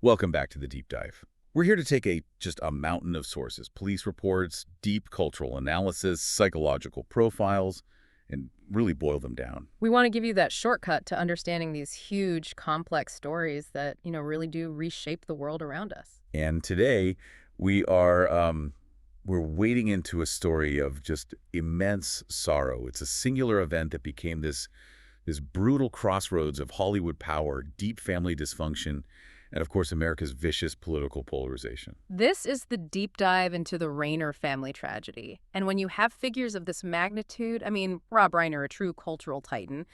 Welcome back to the deep dive. We're here to take just a mountain of sources, police reports, deep cultural analysis, psychological profiles, and really boil them down. We want to give you that shortcut to understanding these huge, complex stories that, really do reshape the world around us. And today we're wading into a story of just immense sorrow. It's a singular event that became this brutal crossroads of Hollywood power, deep family dysfunction, and of course, America's vicious political polarization. This is the deep dive into the Reiner family tragedy. And when you have figures of this magnitude, Rob Reiner, a true cultural titan,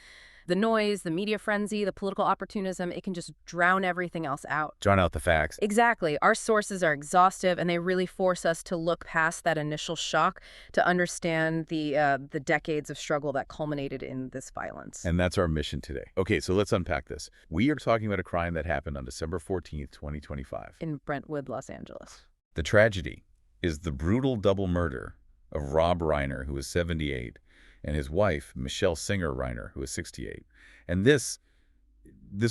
the noise, the media frenzy, the political opportunism, it can just drown everything else out. Drown out the facts. Exactly. Our sources are exhaustive, and they really force us to look past that initial shock to understand the decades of struggle that culminated in this violence. And that's our mission today. Okay, so let's unpack this. We are talking about a crime that happened on December 14th, 2025. In Brentwood, Los Angeles. The tragedy is the brutal double murder of Rob Reiner, who was 78, and his wife, Michelle Singer Reiner, who was 68. And this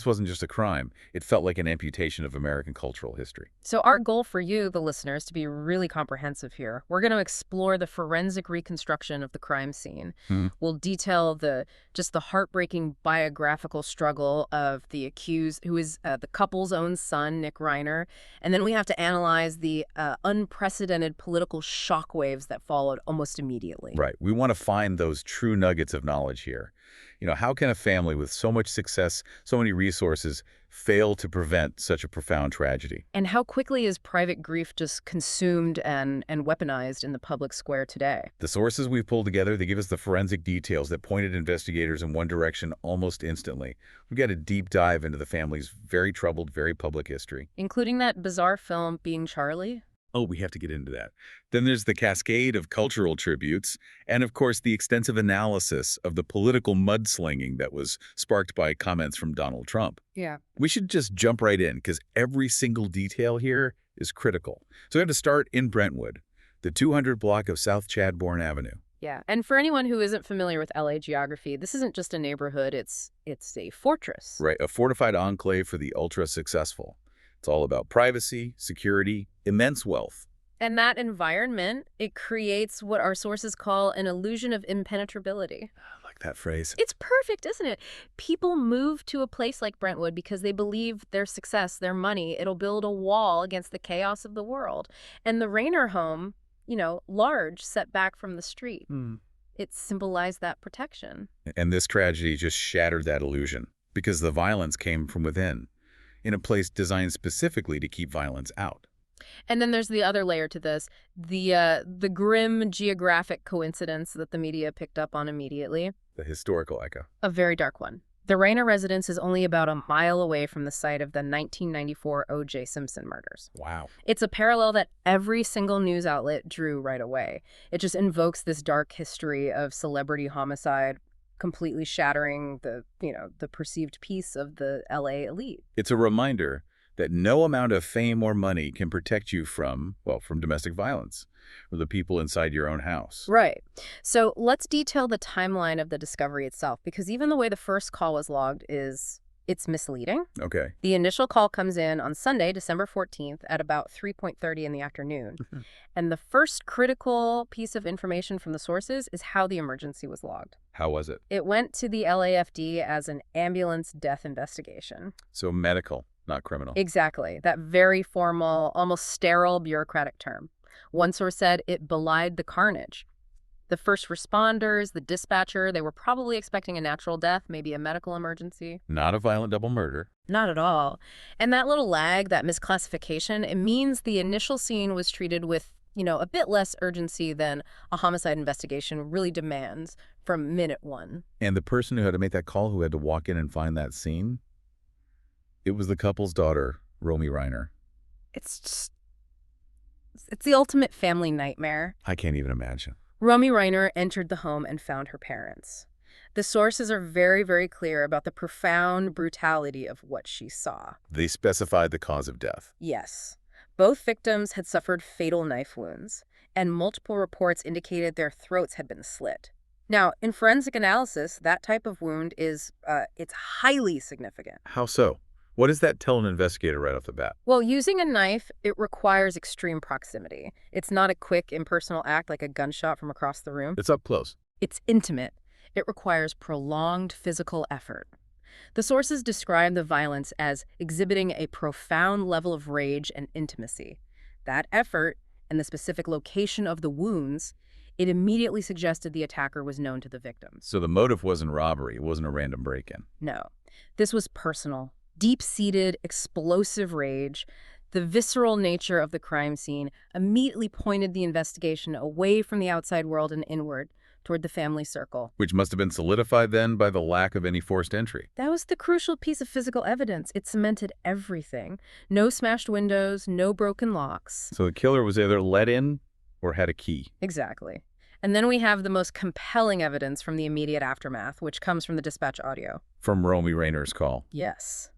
wasn't just a crime. It felt like an amputation of American cultural history. So our goal for you, the listeners, to be really comprehensive here. We're going to explore the forensic reconstruction of the crime scene. We'll detail the heartbreaking biographical struggle of the accused, who is the couple's own son, Nick Reiner. And then we have to analyze the unprecedented political shockwaves that followed almost immediately. Right. We want to find those true nuggets of knowledge here. How can a family with so much success, so many resources, fail to prevent such a profound tragedy? And how quickly is private grief just consumed and weaponized in the public square today? The sources we've pulled together, they give us the forensic details that pointed investigators in one direction almost instantly. We've got a deep dive into the family's very troubled, very public history. Including that bizarre film, Being Charlie? Oh, we have to get into that. Then there's the cascade of cultural tributes, and of course the extensive analysis of the political mudslinging that was sparked by comments from Donald Trump. Yeah. We should just jump right in, because every single detail here is critical. So we have to start in Brentwood, the 200 block of South Chadbourne Avenue. Yeah, and for anyone who isn't familiar with LA geography, this isn't just a neighborhood, it's a fortress. Right, a fortified enclave for the ultra-successful. It's all about privacy, security, immense wealth. And that environment, it creates what our sources call an illusion of impenetrability. I like that phrase. It's perfect, isn't it? People move to a place like Brentwood because they believe their success, their money, it'll build a wall against the chaos of the world. And the Reiner home, large, set back from the street. It symbolized that protection. And this tragedy just shattered that illusion because the violence came from within, in a place designed specifically to keep violence out. And then there's the other layer to this, the grim geographic coincidence that the media picked up on immediately. The historical echo. A very dark one. The Reiner residence is only about a mile away from the site of the 1994 O.J. Simpson murders. Wow. It's a parallel that every single news outlet drew right away. It just invokes this dark history of celebrity homicide, completely shattering the perceived peace of the LA elite. It's a reminder that no amount of fame or money can protect you from domestic violence or the people inside your own house. Right. So let's detail the timeline of the discovery itself, because even the way the first call was logged it's misleading. Okay. The initial call comes in on Sunday, December 14th at about 3:30 in the afternoon. And the first critical piece of information from the sources is how the emergency was logged. How was it? It went to the LAFD as an ambulance death investigation. So medical, not criminal. Exactly. That very formal, almost sterile bureaucratic term. One source said it belied the carnage. The first responders, the dispatcher, they were probably expecting a natural death, maybe a medical emergency. Not a violent double murder. Not at all. And that little lag, that misclassification, it means the initial scene was treated with, a bit less urgency than a homicide investigation really demands from minute one. And the person who had to make that call, who had to walk in and find that scene, it was the couple's daughter, Romy Reiner. It's the ultimate family nightmare. I can't even imagine. Romy Reiner entered the home and found her parents. The sources are very, very clear about the profound brutality of what she saw. They specified the cause of death. Yes. Both victims had suffered fatal knife wounds, and multiple reports indicated their throats had been slit. Now, in forensic analysis, that type of wound it's highly significant. How so? What does that tell an investigator right off the bat? Well, using a knife, it requires extreme proximity. It's not a quick, impersonal act like a gunshot from across the room. It's up close. It's intimate. It requires prolonged physical effort. The sources describe the violence as exhibiting a profound level of rage and intimacy. That effort, and the specific location of the wounds, it immediately suggested the attacker was known to the victims. So the motive wasn't robbery. It wasn't a random break-in. No. This was personal, deep-seated, explosive rage. The visceral nature of the crime scene immediately pointed the investigation away from the outside world and inward, toward the family circle. Which must have been solidified then by the lack of any forced entry. That was the crucial piece of physical evidence. It cemented everything. No smashed windows, no broken locks. So the killer was either let in or had a key. Exactly. And then we have the most compelling evidence from the immediate aftermath, which comes from the dispatch audio. From Rob Reiner's call. Yes.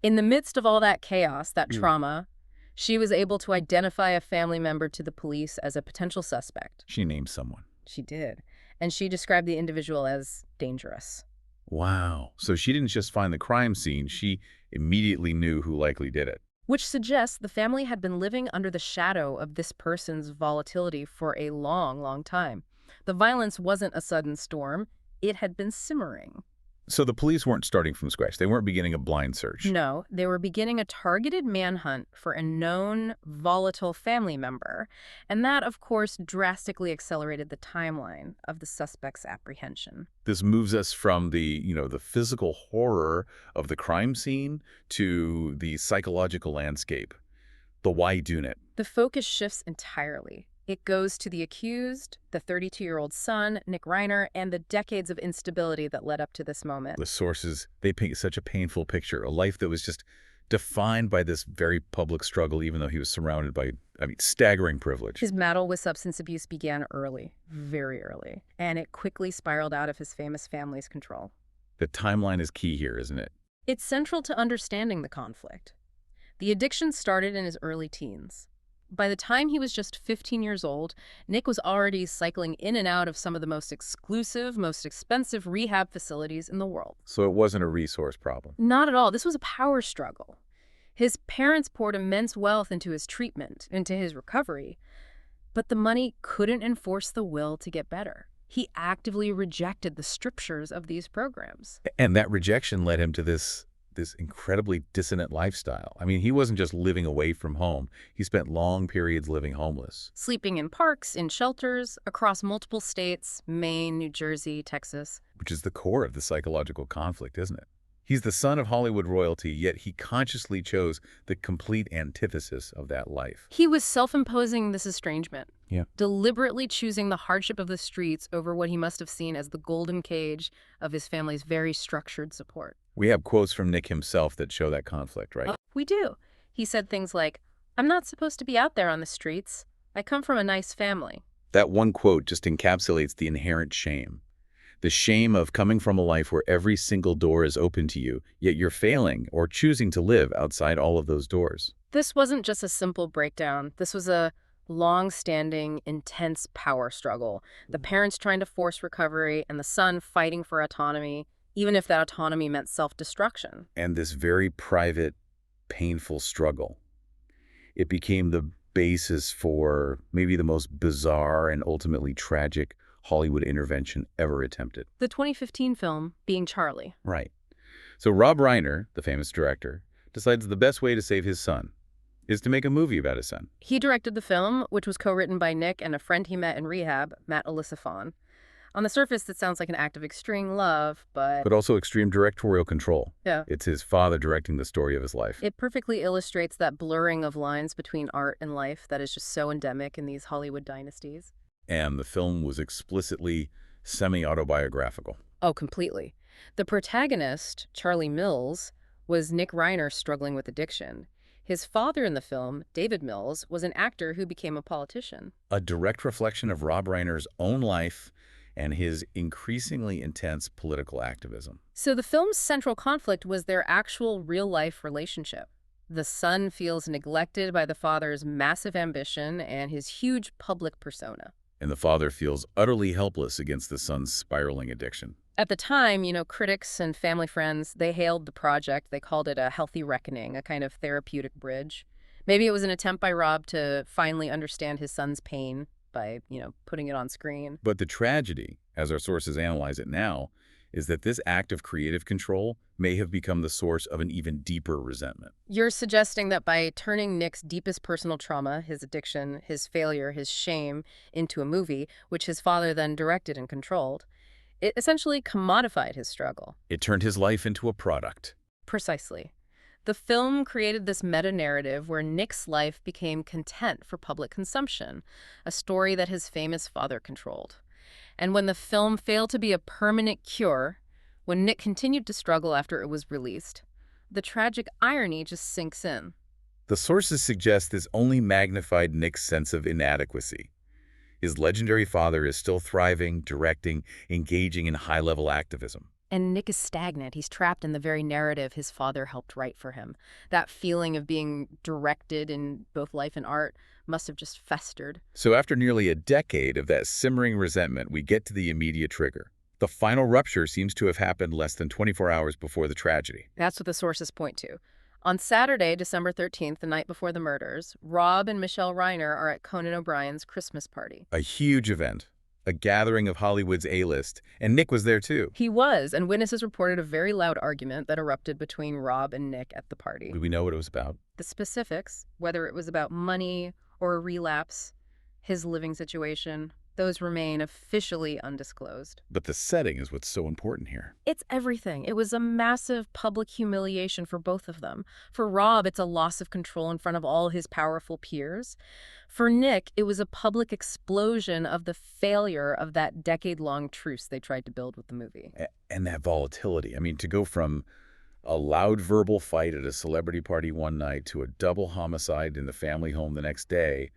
In the midst of all that chaos, that trauma, she was able to identify a family member to the police as a potential suspect. She named someone. She did. And she described the individual as dangerous. Wow. So she didn't just find the crime scene, she immediately knew who likely did it. Which suggests the family had been living under the shadow of this person's volatility for a long, long time. The violence wasn't a sudden storm. It had been simmering. So the police weren't starting from scratch. They weren't beginning a blind search. No, they were beginning a targeted manhunt for a known volatile family member. And that, of course, drastically accelerated the timeline of the suspect's apprehension. This moves us from the physical horror of the crime scene to the psychological landscape. The why-do-nit. The focus shifts entirely. It goes to the accused, the 32-year-old son, Nick Reiner, and the decades of instability that led up to this moment. The sources, they paint such a painful picture, a life that was just defined by this very public struggle, even though he was surrounded by, staggering privilege. His battle with substance abuse began early, very early, and it quickly spiraled out of his famous family's control. The timeline is key here, isn't it? It's central to understanding the conflict. The addiction started in his early teens. By the time he was just 15 years old, Nick was already cycling in and out of some of the most exclusive, most expensive rehab facilities in the world. So it wasn't a resource problem. Not at all. This was a power struggle. His parents poured immense wealth into his treatment, into his recovery, but the money couldn't enforce the will to get better. He actively rejected the strictures of these programs. And that rejection led him to this incredibly dissonant lifestyle. He wasn't just living away from home. He spent long periods living homeless. Sleeping in parks, in shelters, across multiple states, Maine, New Jersey, Texas. Which is the core of the psychological conflict, isn't it? He's the son of Hollywood royalty, yet he consciously chose the complete antithesis of that life. He was self-imposing this estrangement. Yeah. Deliberately choosing the hardship of the streets over what he must have seen as the golden cage of his family's very structured support. We have quotes from Nick himself that show that conflict, right? We do. He said things like, "I'm not supposed to be out there on the streets. I come from a nice family." That one quote just encapsulates the inherent shame. The shame of coming from a life where every single door is open to you, yet you're failing or choosing to live outside all of those doors. This wasn't just a simple breakdown. This was a long-standing, intense power struggle. The parents trying to force recovery and the son fighting for autonomy, even if that autonomy meant self-destruction. And this very private, painful struggle, it became the basis for maybe the most bizarre and ultimately tragic Hollywood intervention ever attempted. The 2015 film, Being Charlie. Right. So Rob Reiner, the famous director, decides the best way to save his son is to make a movie about his son. He directed the film, which was co-written by Nick and a friend he met in rehab, Matt Elisafon. On the surface, that sounds like an act of extreme love, but also extreme directorial control. Yeah. It's his father directing the story of his life. It perfectly illustrates that blurring of lines between art and life that is just so endemic in these Hollywood dynasties. And the film was explicitly semi-autobiographical. Oh, completely. The protagonist, Charlie Mills, was Nick Reiner struggling with addiction. His father in the film, David Mills, was an actor who became a politician. A direct reflection of Rob Reiner's own life and his increasingly intense political activism. So the film's central conflict was their actual real-life relationship. The son feels neglected by the father's massive ambition and his huge public persona. And the father feels utterly helpless against the son's spiraling addiction. At the time, critics and family friends, they hailed the project. They called it a healthy reckoning, a kind of therapeutic bridge. Maybe it was an attempt by Rob to finally understand his son's pain by, putting it on screen. But the tragedy, as our sources analyze it now, is that this act of creative control may have become the source of an even deeper resentment. You're suggesting that by turning Nick's deepest personal trauma, his addiction, his failure, his shame, into a movie, which his father then directed and controlled, it essentially commodified his struggle. It turned his life into a product. Precisely. The film created this meta-narrative where Nick's life became content for public consumption, a story that his famous father controlled. And when the film failed to be a permanent cure, when Nick continued to struggle after it was released, the tragic irony just sinks in. The sources suggest this only magnified Nick's sense of inadequacy. His legendary father is still thriving, directing, engaging in high-level activism. And Nick is stagnant. He's trapped in the very narrative his father helped write for him. That feeling of being directed in both life and art must have just festered. So after nearly a decade of that simmering resentment, we get to the immediate trigger. The final rupture seems to have happened less than 24 hours before the tragedy. That's what the sources point to. On Saturday, December 13th, the night before the murders, Rob and Michelle Reiner are at Conan O'Brien's Christmas party. A huge event, a gathering of Hollywood's A-list, and Nick was there too. He was, and witnesses reported a very loud argument that erupted between Rob and Nick at the party. Do we know what it was about? The specifics, whether it was about money or a relapse, his living situation, those remain officially undisclosed. But the setting is what's so important here. It's everything. It was a massive public humiliation for both of them. For Rob, it's a loss of control in front of all his powerful peers. For Nick, it was a public explosion of the failure of that decade-long truce they tried to build with the movie. And that volatility. I mean, to go from a loud verbal fight at a celebrity party one night to a double homicide in the family home the next day,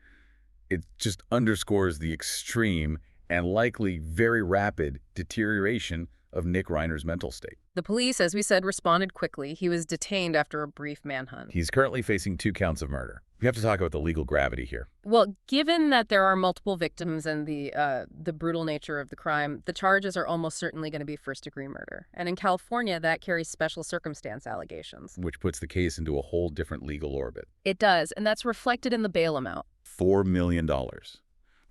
it just underscores the extreme and likely very rapid deterioration of Nick Reiner's mental state. The police, as we said, responded quickly. He was detained after a brief manhunt. He's currently facing 2 counts of murder. We have to talk about the legal gravity here. Well, given that there are multiple victims and the brutal nature of the crime, the charges are almost certainly going to be first-degree murder. And in California, that carries special circumstance allegations. Which puts the case into a whole different legal orbit. It does, and that's reflected in the bail amount. $4 million.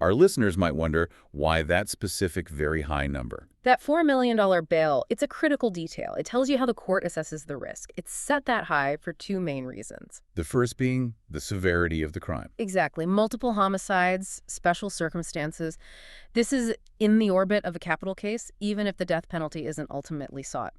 Our listeners might wonder why that specific very high number. That $4 million bail, it's a critical detail. It tells you how the court assesses the risk. It's set that high for 2 main reasons. The first being the severity of the crime. Exactly. Multiple homicides, special circumstances. This is in the orbit of a capital case, even if the death penalty isn't ultimately sought.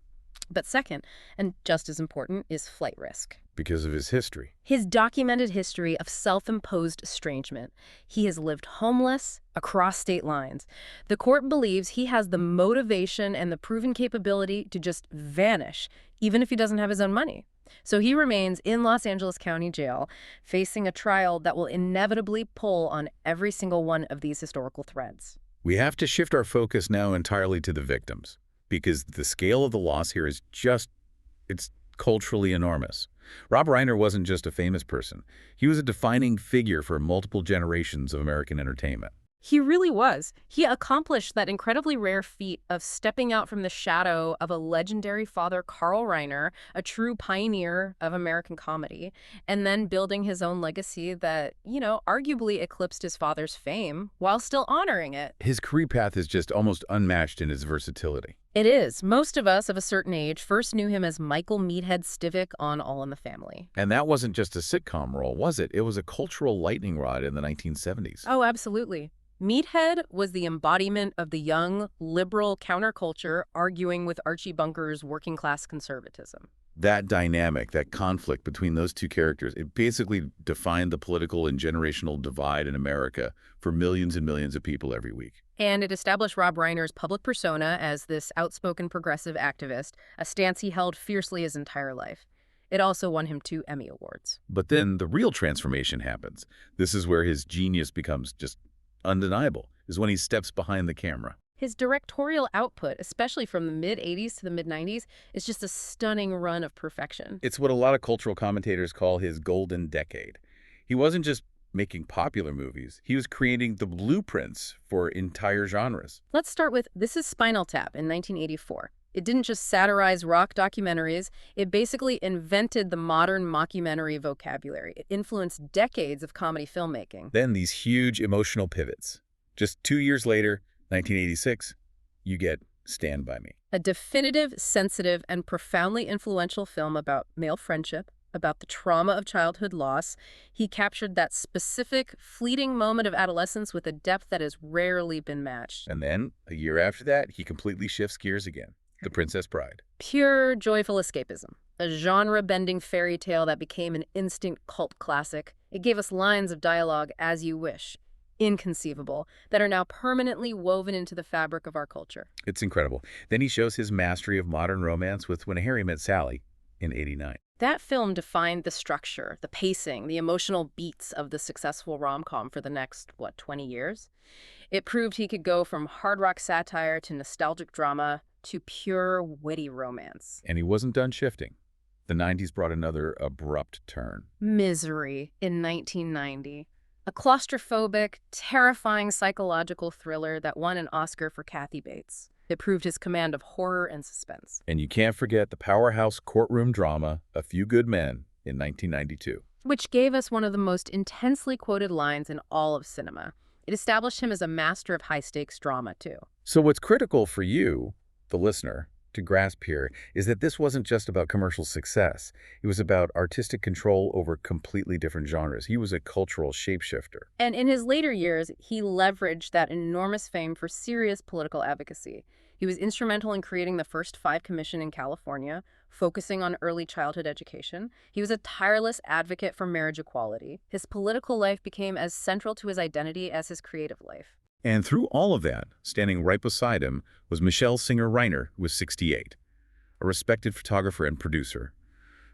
But second, and just as important, is flight risk. Because of his history. His documented history of self-imposed estrangement. He has lived homeless across state lines. The court believes he has the motivation and the proven capability to just vanish, even if he doesn't have his own money. So he remains in Los Angeles County Jail, facing a trial that will inevitably pull on every single one of these historical threads. We have to shift our focus now entirely to the victims, because the scale of the loss here is it's culturally enormous. Rob Reiner wasn't just a famous person. He was a defining figure for multiple generations of American entertainment. He really was. He accomplished that incredibly rare feat of stepping out from the shadow of a legendary father, Carl Reiner, a true pioneer of American comedy, and then building his own legacy that, arguably eclipsed his father's fame while still honoring it. His career path is just almost unmatched in its versatility. It is. Most of us of a certain age first knew him as Michael Meathead Stivic on All in the Family. And that wasn't just a sitcom role, was it? It was a cultural lightning rod in the 1970s. Oh, absolutely. Meathead was the embodiment of the young, liberal counterculture arguing with Archie Bunker's working-class conservatism. That dynamic, that conflict between those two characters, it basically defined the political and generational divide in America for millions and millions of people every week. And it established Rob Reiner's public persona as this outspoken progressive activist, a stance he held fiercely his entire life. It also won him 2 Emmy Awards. But then the real transformation happens. This is where his genius becomes just undeniable, is when he steps behind the camera. His directorial output, especially from the mid-'80s to the mid-'90s, is just a stunning run of perfection. It's what a lot of cultural commentators call his golden decade. He wasn't just making popular movies. He was creating the blueprints for entire genres. Let's start with This is Spinal Tap in 1984. It didn't just satirize rock documentaries, it basically invented the modern mockumentary vocabulary. It influenced decades of comedy filmmaking. Then these huge emotional pivots. Just 2 years later, 1986, you get Stand By Me. A definitive, sensitive, and profoundly influential film about male friendship, about the trauma of childhood loss. He captured that specific, fleeting moment of adolescence with a depth that has rarely been matched. And then, a year after that, he completely shifts gears again. The Princess Bride. Pure, joyful escapism. A genre-bending fairy tale that became an instant cult classic. It gave us lines of dialogue as you wish, inconceivable, that are now permanently woven into the fabric of our culture. It's incredible. Then he shows his mastery of modern romance with When Harry Met Sally in '89. That film defined the structure, the pacing, the emotional beats of the successful rom-com for the next, 20 years? It proved he could go from hard rock satire to nostalgic drama to pure, witty romance. And he wasn't done shifting. The '90s brought another abrupt turn. Misery in 1990. A claustrophobic, terrifying psychological thriller that won an Oscar for Kathy Bates. It proved his command of horror and suspense. And you can't forget the powerhouse courtroom drama, A Few Good Men, in 1992. Which gave us one of the most intensely quoted lines in all of cinema. It established him as a master of high-stakes drama, too. So what's critical for you, the listener, to grasp here is that this wasn't just about commercial success. It was about artistic control over completely different genres. He was a cultural shapeshifter. And in his later years, he leveraged that enormous fame for serious political advocacy. He was instrumental in creating the first 5 Commission in California, focusing on early childhood education. He was a tireless advocate for marriage equality. His political life became as central to his identity as his creative life. And through all of that, standing right beside him was Michelle Singer Reiner, who was 68, a respected photographer and producer.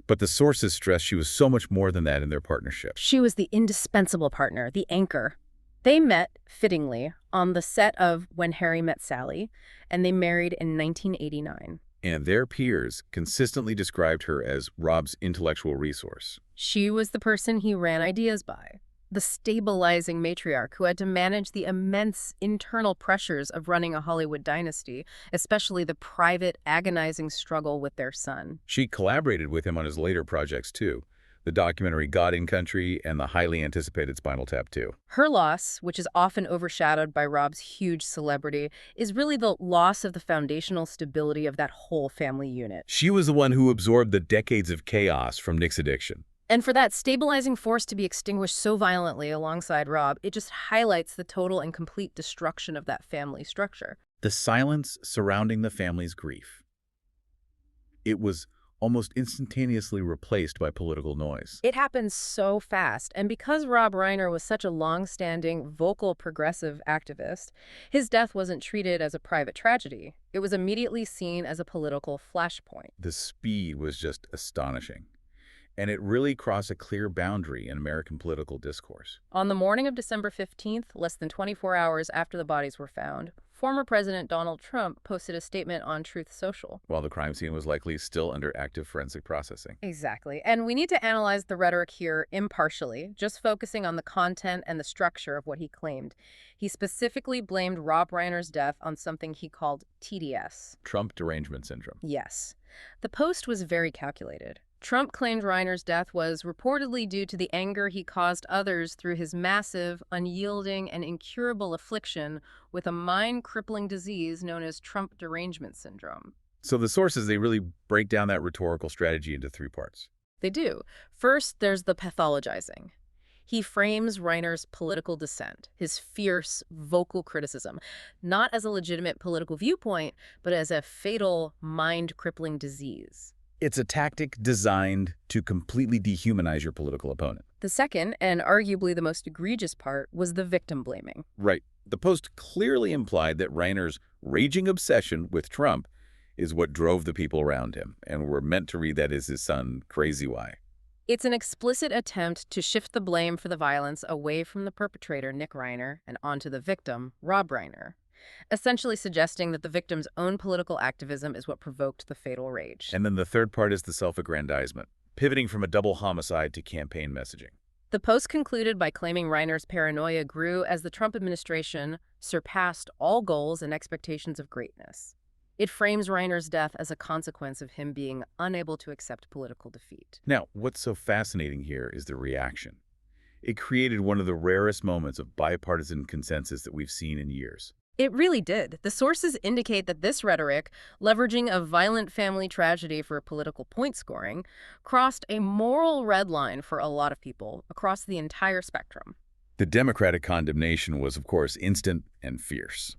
But the sources stress she was so much more than that in their partnership. She was the indispensable partner, the anchor. They met, fittingly, on the set of When Harry Met Sally, and they married in 1989. And their peers consistently described her as Rob's intellectual resource. She was the person he ran ideas by. The stabilizing matriarch who had to manage the immense internal pressures of running a Hollywood dynasty, especially the private, agonizing struggle with their son. She collaborated with him on his later projects, too. The documentary God in Country and the highly anticipated Spinal Tap 2. Her loss, which is often overshadowed by Rob's huge celebrity, is really the loss of the foundational stability of that whole family unit. She was the one who absorbed the decades of chaos from Nick's addiction. And for that stabilizing force to be extinguished so violently alongside Rob, it just highlights the total and complete destruction of that family structure. The silence surrounding the family's grief. It was almost instantaneously replaced by political noise. It happened so fast, and because Rob Reiner was such a long-standing, vocal, progressive activist, his death wasn't treated as a private tragedy. It was immediately seen as a political flashpoint. The speed was just astonishing. And it really crossed a clear boundary in American political discourse. On the morning of December 15th, less than 24 hours after the bodies were found, former President Donald Trump posted a statement on Truth Social. While the crime scene was likely still under active forensic processing. Exactly. And we need to analyze the rhetoric here impartially, just focusing on the content and the structure of what he claimed. He specifically blamed Rob Reiner's death on something he called TDS. Trump derangement syndrome. Yes. The post was very calculated. Trump claimed Reiner's death was reportedly due to the anger he caused others through his massive, unyielding, and incurable affliction with a mind-crippling disease known as Trump derangement syndrome. So the sources, they really break down that rhetorical strategy into 3 parts. They do. First, there's the pathologizing. He frames Reiner's political dissent, his fierce, vocal criticism, not as a legitimate political viewpoint, but as a fatal, mind-crippling disease. It's a tactic designed to completely dehumanize your political opponent. The second, and arguably the most egregious part, was the victim blaming. Right. The post clearly implied that Reiner's raging obsession with Trump is what drove the people around him, and we're meant to read that as his son, Crazy Why. It's an explicit attempt to shift the blame for the violence away from the perpetrator, Nick Reiner, and onto the victim, Rob Reiner, essentially suggesting that the victim's own political activism is what provoked the fatal rage. And then the third part is the self-aggrandizement, pivoting from a double homicide to campaign messaging. The post concluded by claiming Reiner's paranoia grew as the Trump administration surpassed all goals and expectations of greatness. It frames Reiner's death as a consequence of him being unable to accept political defeat. Now, what's so fascinating here is the reaction. It created one of the rarest moments of bipartisan consensus that we've seen in years. It really did. The sources indicate that this rhetoric, leveraging a violent family tragedy for political point scoring, crossed a moral red line for a lot of people across the entire spectrum. The Democratic condemnation was, of course, instant and fierce.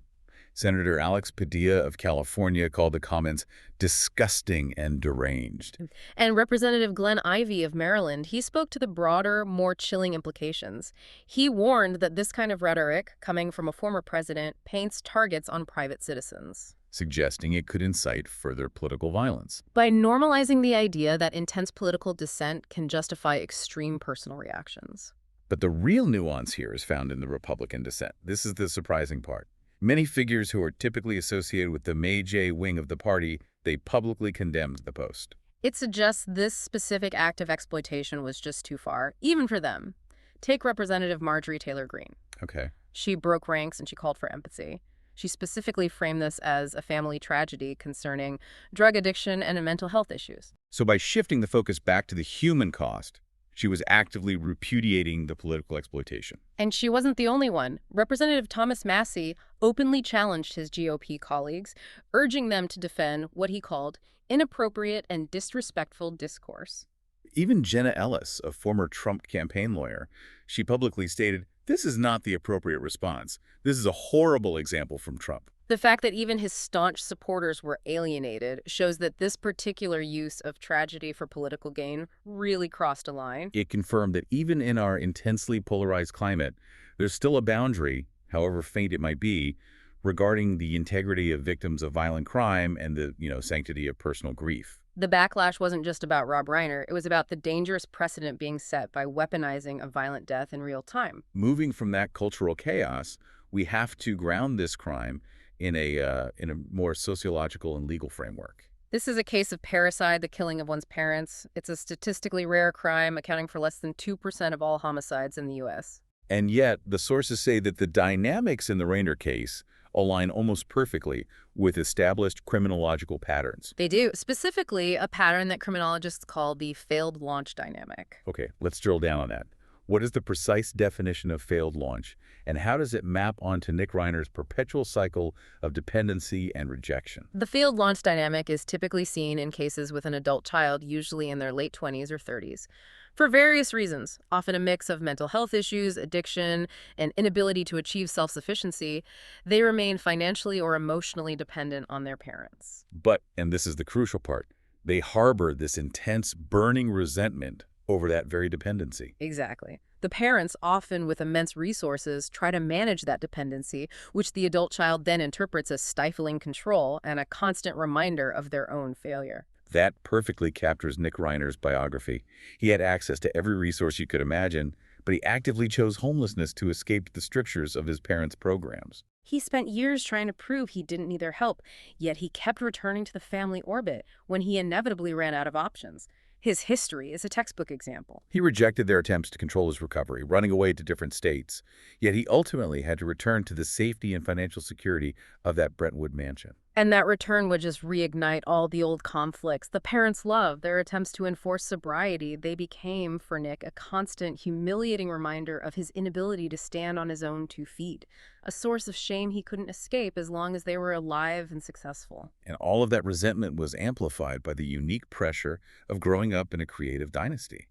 Senator Alex Padilla of California called the comments disgusting and deranged. And Representative Glenn Ivey of Maryland, he spoke to the broader, more chilling implications. He warned that this kind of rhetoric, coming from a former president, paints targets on private citizens, Suggesting it could incite further political violence. by normalizing the idea that intense political dissent can justify extreme personal reactions. But the real nuance here is found in the Republican dissent. This is the surprising part. Many figures who are typically associated with the May J wing of the party, they publicly condemned the post. It suggests this specific act of exploitation was just too far, even for them. Take Representative Marjorie Taylor Greene. Okay. She broke ranks and she called for empathy. She specifically framed this as a family tragedy concerning drug addiction and mental health issues. So by shifting the focus back to the human cost, she was actively repudiating the political exploitation. And she wasn't the only one. Representative Thomas Massie openly challenged his GOP colleagues, urging them to defend what he called inappropriate and disrespectful discourse. Even Jenna Ellis, a former Trump campaign lawyer, she publicly stated, "This is not the appropriate response. This is a horrible example from Trump." The fact that even his staunch supporters were alienated shows that this particular use of tragedy for political gain really crossed a line. It confirmed that even in our intensely polarized climate, there's still a boundary, however faint it might be, regarding the integrity of victims of violent crime and the, sanctity of personal grief. The backlash wasn't just about Rob Reiner. It was about the dangerous precedent being set by weaponizing a violent death in real time. Moving from that cultural chaos, we have to ground this crime in a more sociological and legal framework. This is a case of parricide, the killing of one's parents. It's a statistically rare crime, accounting for less than 2% of all homicides in the U.S. And yet, the sources say that the dynamics in the Reiner case align almost perfectly with established criminological patterns. They do, specifically a pattern that criminologists call the failed launch dynamic. Okay, let's drill down on that. What is the precise definition of failed launch, and how does it map onto Nick Reiner's perpetual cycle of dependency and rejection? The failed launch dynamic is typically seen in cases with an adult child, usually in their late 20s or 30s. For various reasons, often a mix of mental health issues, addiction, and inability to achieve self-sufficiency, they remain financially or emotionally dependent on their parents. But, and this is the crucial part, they harbor this intense, burning resentment over that very dependency. Exactly. The parents, often with immense resources, try to manage that dependency, which the adult child then interprets as stifling control and a constant reminder of their own failure. That perfectly captures Nick Reiner's biography. He had access to every resource you could imagine, but he actively chose homelessness to escape the strictures of his parents' programs. He spent years trying to prove he didn't need their help, yet he kept returning to the family orbit when he inevitably ran out of options. His history is a textbook example. He rejected their attempts to control his recovery, running away to different states, yet he ultimately had to return to the safety and financial security of that Brentwood mansion. And that return would just reignite all the old conflicts. The parents' love, their attempts to enforce sobriety, they became, for Nick, a constant, humiliating reminder of his inability to stand on his own 2 feet, a source of shame he couldn't escape as long as they were alive and successful. And all of that resentment was amplified by the unique pressure of growing up in a creative dynasty.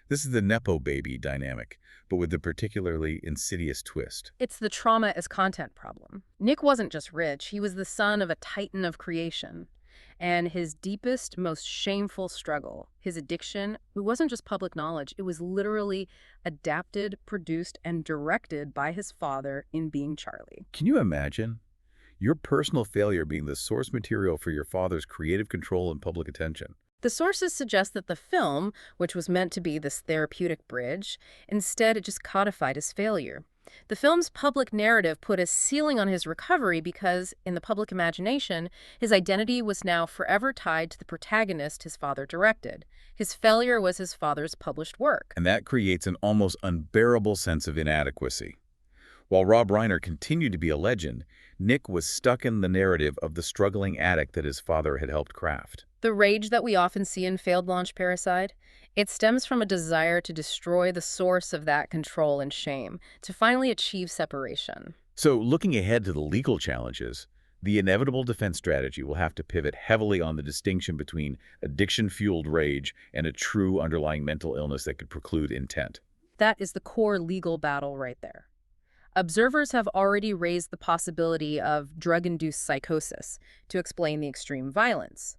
This is the Nepo baby dynamic, but with a particularly insidious twist. It's the trauma as content problem. Nick wasn't just rich, he was the son of a titan of creation. And his deepest, most shameful struggle, his addiction, it wasn't just public knowledge, it was literally adapted, produced, and directed by his father in Being Charlie. Can you imagine your personal failure being the source material for your father's creative control and public attention? The sources suggest that the film, which was meant to be this therapeutic bridge, instead it just codified his failure. The film's public narrative put a ceiling on his recovery because, in the public imagination, his identity was now forever tied to the protagonist his father directed. His failure was his father's published work. And that creates an almost unbearable sense of inadequacy. While Rob Reiner continued to be a legend, Nick was stuck in the narrative of the struggling addict that his father had helped craft. The rage that we often see in failed launch Parasite, it stems from a desire to destroy the source of that control and shame, to finally achieve separation. So, looking ahead to the legal challenges, the inevitable defense strategy will have to pivot heavily on the distinction between addiction-fueled rage and a true underlying mental illness that could preclude intent. That is the core legal battle right there. Observers have already raised the possibility of drug-induced psychosis to explain the extreme violence.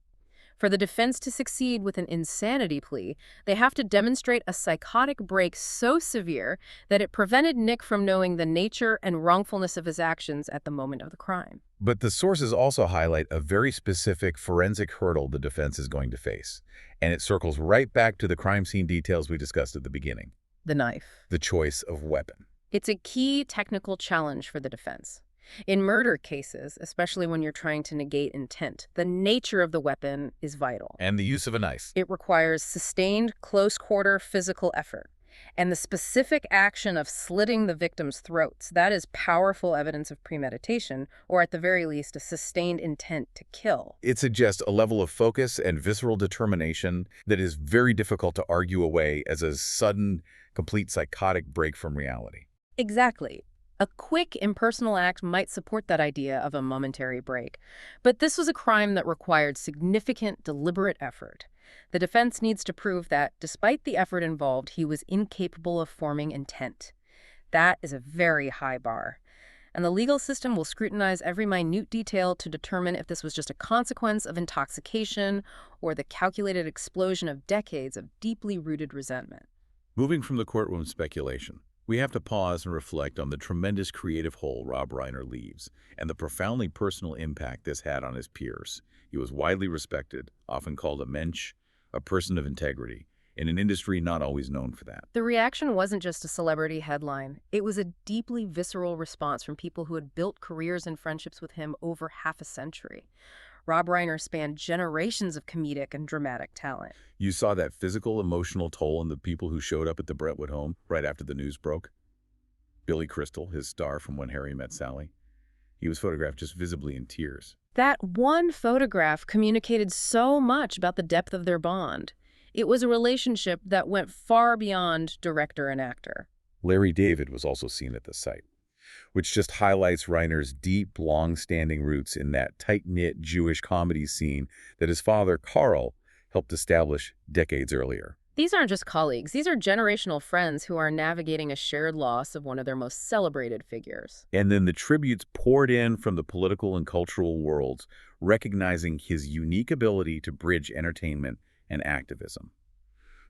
For the defense to succeed with an insanity plea, they have to demonstrate a psychotic break so severe that it prevented Nick from knowing the nature and wrongfulness of his actions at the moment of the crime. But the sources also highlight a very specific forensic hurdle the defense is going to face, and it circles right back to the crime scene details we discussed at the beginning. The knife. The choice of weapon. It's a key technical challenge for the defense. In murder cases, especially when you're trying to negate intent, the nature of the weapon is vital. And the use of a knife. It requires sustained, close-quarter physical effort. And the specific action of slitting the victim's throats, that is powerful evidence of premeditation, or at the very least, a sustained intent to kill. It suggests a level of focus and visceral determination that is very difficult to argue away as a sudden, complete psychotic break from reality. Exactly. A quick, impersonal act might support that idea of a momentary break. But this was a crime that required significant, deliberate effort. The defense needs to prove that, despite the effort involved, he was incapable of forming intent. That is a very high bar. And the legal system will scrutinize every minute detail to determine if this was just a consequence of intoxication or the calculated explosion of decades of deeply rooted resentment. Moving from the courtroom speculation, we have to pause and reflect on the tremendous creative hole Rob Reiner leaves and the profoundly personal impact this had on his peers. He was widely respected, often called a mensch, a person of integrity, in an industry not always known for that. The reaction wasn't just a celebrity headline. It was a deeply visceral response from people who had built careers and friendships with him over half a century. Rob Reiner spanned generations of comedic and dramatic talent. You saw that physical, emotional toll in the people who showed up at the Brentwood home right after the news broke. Billy Crystal, his star from When Harry Met Sally. He was photographed just visibly in tears. That one photograph communicated so much about the depth of their bond. It was a relationship that went far beyond director and actor. Larry David was also seen at the site, which just highlights Reiner's deep, long-standing roots in that tight-knit Jewish comedy scene that his father, Carl, helped establish decades earlier. These aren't just colleagues. These are generational friends who are navigating a shared loss of one of their most celebrated figures. And then the tributes poured in from the political and cultural worlds, recognizing his unique ability to bridge entertainment and activism.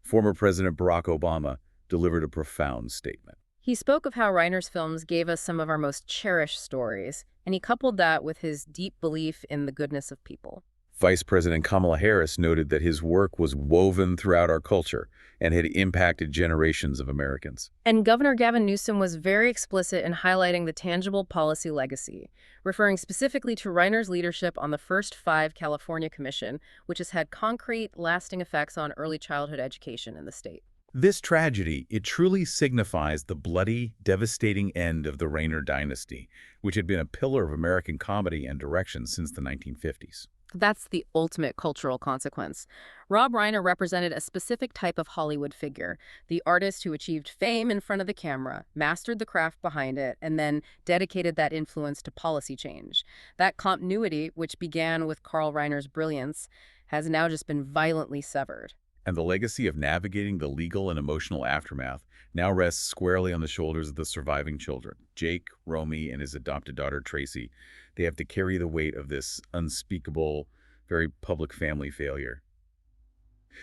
Former President Barack Obama delivered a profound statement. He spoke of how Reiner's films gave us some of our most cherished stories, and he coupled that with his deep belief in the goodness of people. Vice President Kamala Harris noted that his work was woven throughout our culture and had impacted generations of Americans. And Governor Gavin Newsom was very explicit in highlighting the tangible policy legacy, referring specifically to Reiner's leadership on the First Five California Commission, which has had concrete, lasting effects on early childhood education in the state. This tragedy, it truly signifies the bloody, devastating end of the Reiner dynasty, which had been a pillar of American comedy and direction since the 1950s. That's the ultimate cultural consequence. Rob Reiner represented a specific type of Hollywood figure, the artist who achieved fame in front of the camera, mastered the craft behind it, and then dedicated that influence to policy change. That continuity, which began with Carl Reiner's brilliance, has now just been violently severed. And the legacy of navigating the legal and emotional aftermath now rests squarely on the shoulders of the surviving children, Jake, Romy, and his adopted daughter, Tracy. They have to carry the weight of this unspeakable, very public family failure.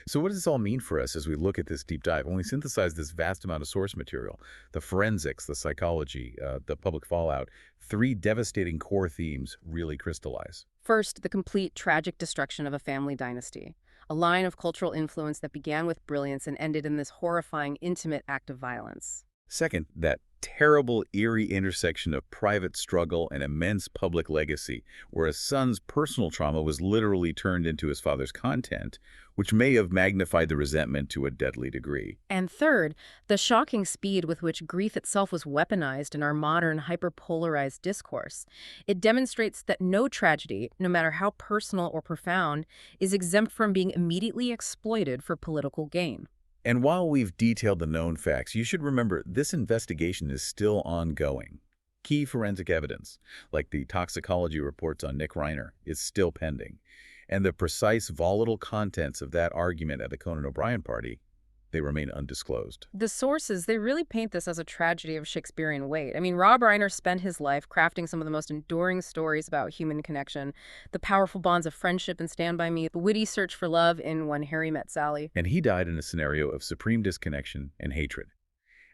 So what does this all mean for us as we look at this deep dive? When we synthesize this vast amount of source material, the forensics, the psychology, the public fallout, three devastating core themes really crystallize. First, the complete tragic destruction of a family dynasty, a line of cultural influence that began with brilliance and ended in this horrifying, intimate act of violence. Second, that terrible, eerie intersection of private struggle and immense public legacy, where a son's personal trauma was literally turned into his father's content, which may have magnified the resentment to a deadly degree. And third, the shocking speed with which grief itself was weaponized in our modern hyperpolarized discourse. It demonstrates that no tragedy, no matter how personal or profound, is exempt from being immediately exploited for political gain. And while we've detailed the known facts, you should remember this investigation is still ongoing. Key forensic evidence, like the toxicology reports on Nick Reiner, is still pending. And the precise volatile contents of that argument at the Conan O'Brien party, they remain undisclosed. The sources, they really paint this as a tragedy of Shakespearean weight. I mean, Rob Reiner spent his life crafting some of the most enduring stories about human connection, the powerful bonds of friendship in Stand By Me, the witty search for love in When Harry Met Sally. And he died in a scenario of supreme disconnection and hatred,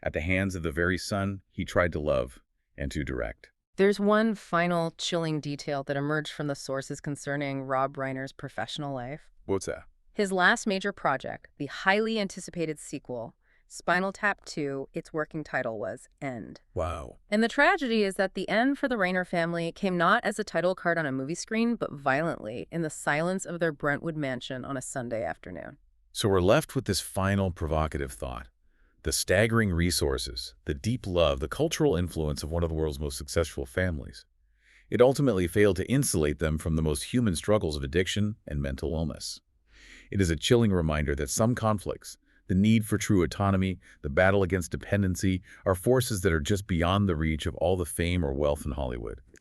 at the hands of the very son he tried to love and to direct. There's one final chilling detail that emerged from the sources concerning Rob Reiner's professional life. What's that? His last major project, the highly anticipated sequel, Spinal Tap 2, its working title was End. Wow. And the tragedy is that the end for the Reiner family came not as a title card on a movie screen, but violently in the silence of their Brentwood mansion on a Sunday afternoon. So we're left with this final provocative thought. The staggering resources, the deep love, the cultural influence of one of the world's most successful families. It ultimately failed to insulate them from the most human struggles of addiction and mental illness. It is a chilling reminder that some conflicts, the need for true autonomy, the battle against dependency, are forces that are just beyond the reach of all the fame or wealth in Hollywood.